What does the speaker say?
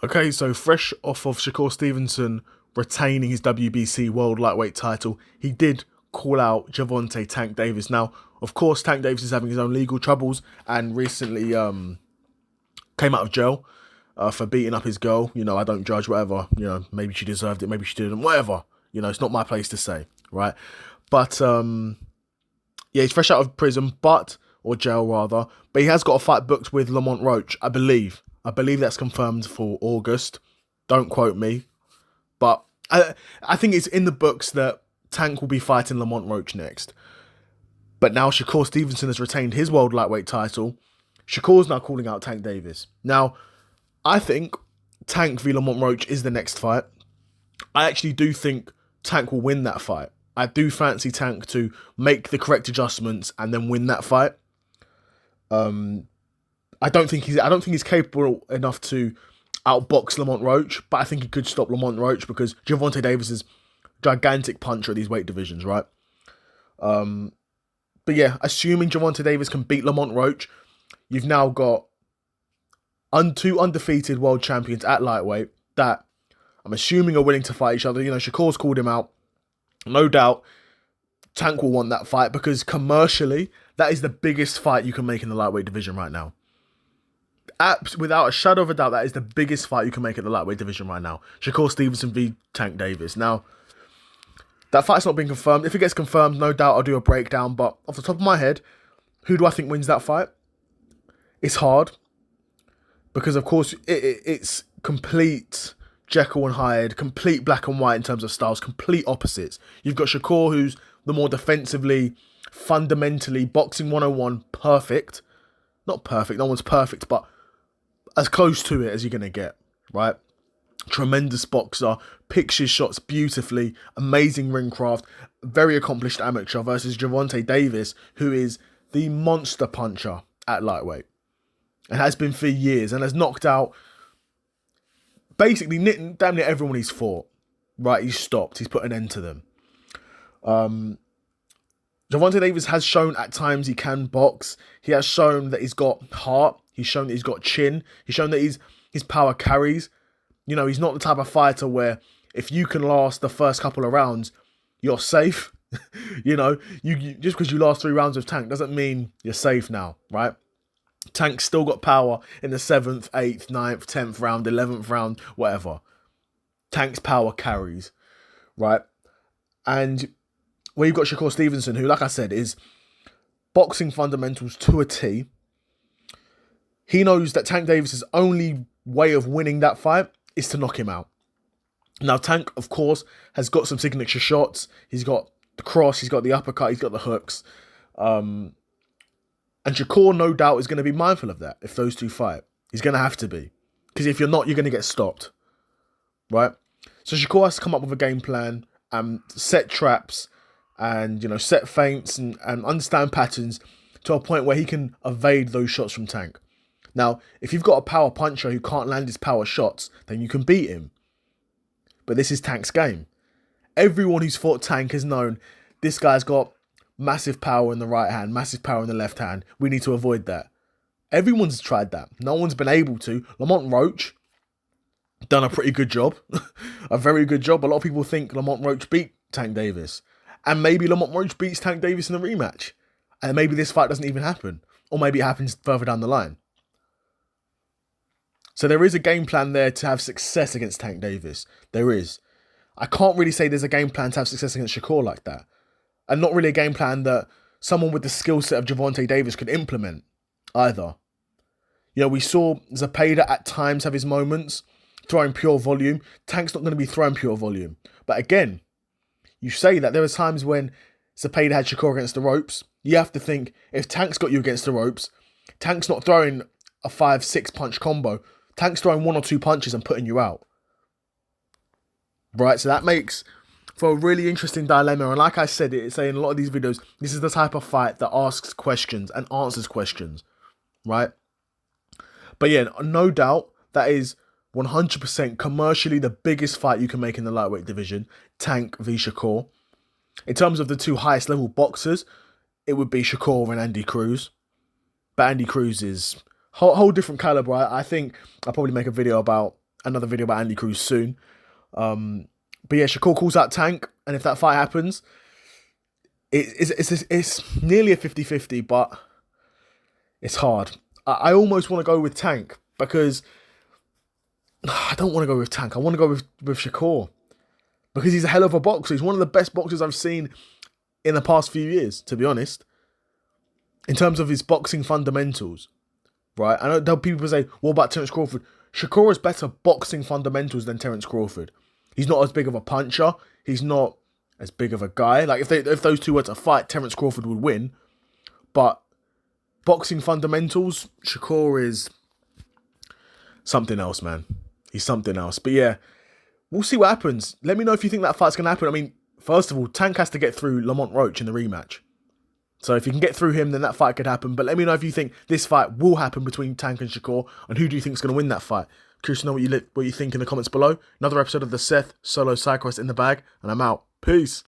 Okay, so fresh off of Shakur Stevenson retaining his WBC World Lightweight title, he did call out Gervonta Tank Davis. Now, of course, Tank Davis is having his own legal troubles and recently came out of jail for beating up his girl. You know, I don't judge, whatever. You know, maybe she deserved it, maybe she didn't, whatever. You know, it's not my place to say, right? But yeah, he's fresh out of prison, or jail rather. But he has got a fight booked with Lamont Roach, I believe. I believe that's confirmed for August. Don't quote me, but I think it's in the books that Tank will be fighting Lamont Roach next. But now Shakur Stevenson has retained his world lightweight title. Shakur's now calling out Tank Davis. Now, I think Tank v Lamont Roach is the next fight. I actually do think Tank will win that fight. I do fancy Tank to make the correct adjustments and then win that fight. I don't think he's capable enough to outbox Lamont Roach, but I think he could stop Lamont Roach because Gervonta Davis is gigantic puncher at these weight divisions, right? But yeah, assuming Gervonta Davis can beat Lamont Roach, you've now got two undefeated world champions at lightweight that I'm assuming are willing to fight each other. You know, Shakur's called him out. No doubt Tank will want that fight because commercially, that is the biggest fight you can make in the lightweight division right now. Without a shadow of a doubt, that is the biggest fight you can make at the lightweight division right now. Shakur Stevenson v Tank Davis. Now, that fight's not been confirmed. If it gets confirmed, no doubt I'll do a breakdown. But off the top of my head, who do I think wins that fight? It's hard. Because, of course, it's complete Jekyll and Hyde, complete black and white in terms of styles, complete opposites. You've got Shakur, who's the more defensively, fundamentally, boxing 101, perfect. Not perfect, no one's perfect, but as close to it as you're going to get, right? Tremendous boxer, picks his shots beautifully, amazing ring craft, very accomplished amateur versus Gervonta Davis, who is the monster puncher at lightweight. And has been for years and has knocked out basically damn near everyone he's fought. Right, he's stopped. He's put an end to them. Gervonta Davis has shown at times he can box. He has shown that he's got heart. He's shown that he's got chin. He's shown that his power carries. You know, he's not the type of fighter where if you can last the first couple of rounds, you're safe. You know, you just because you last 3 rounds of Tank doesn't mean you're safe now, right? Tank's still got power in the 7th, 8th, 9th, 10th round, 11th round, whatever. Tank's power carries, right? And where you've got Shakur Stevenson, who, like I said, is boxing fundamentals to a T. He knows that Tank Davis' only way of winning that fight is to knock him out. Now, Tank, of course, has got some signature shots. He's got the cross, he's got the uppercut, he's got the hooks. And Shakur, no doubt, is going to be mindful of that if those two fight. He's going to have to be. Because if you're not, you're going to get stopped. Right? So Shakur has to come up with a game plan and set traps and, you know, set feints and understand patterns to a point where he can evade those shots from Tank. Now, if you've got a power puncher who can't land his power shots, then you can beat him. But this is Tank's game. Everyone who's fought Tank has known this guy's got massive power in the right hand, massive power in the left hand. We need to avoid that. Everyone's tried that. No one's been able to. Lamont Roach done a pretty good job. A very good job. A lot of people think Lamont Roach beat Tank Davis. And maybe Lamont Roach beats Tank Davis in the rematch. And maybe this fight doesn't even happen. Or maybe it happens further down the line. So there is a game plan there to have success against Tank Davis. There is. I can't really say there's a game plan to have success against Shakur like that. And not really a game plan that someone with the skill set of Gervonta Davis could implement either. You know, we saw Zepeda at times have his moments, throwing pure volume. Tank's not going to be throwing pure volume. But again, you say that there were times when Zepeda had Shakur against the ropes. You have to think, if Tank's got you against the ropes, Tank's not throwing a 5-6 punch combo. Tank's throwing 1 or 2 punches and putting you out. Right, so that makes for a really interesting dilemma. And like I said, it's saying in a lot of these videos, this is the type of fight that asks questions and answers questions, right? But yeah, no doubt that is 100% commercially the biggest fight you can make in the lightweight division, Tank v Shakur. In terms of the two highest level boxers, it would be Shakur and Andy Cruz. But Andy Cruz is whole different caliber. I think I'll probably make a video about another video about Andy Cruz soon. But yeah, Shakur calls out Tank, and if that fight happens, it's nearly a 50-50, but it's hard. I almost want to go with Tank because I don't want to go with Tank. I want to go with Shakur because he's a hell of a boxer. He's one of the best boxers I've seen in the past few years, to be honest, in terms of his boxing fundamentals, right? I know people say, what about Terence Crawford? Shakur has better boxing fundamentals than Terence Crawford. He's not as big of a puncher. He's not as big of a guy. Like, if those two were to fight, Terence Crawford would win. But boxing fundamentals, Shakur is something else, man. He's something else. But yeah, we'll see what happens. Let me know if you think that fight's going to happen. I mean, first of all, Tank has to get through Lamont Roach in the rematch. So if you can get through him, then that fight could happen. But let me know if you think this fight will happen between Tank and Shakur, and who do you think is going to win that fight? Curious to know what you think in the comments below. Another episode of the Seth Solo Side Quest in the bag, and I'm out. Peace.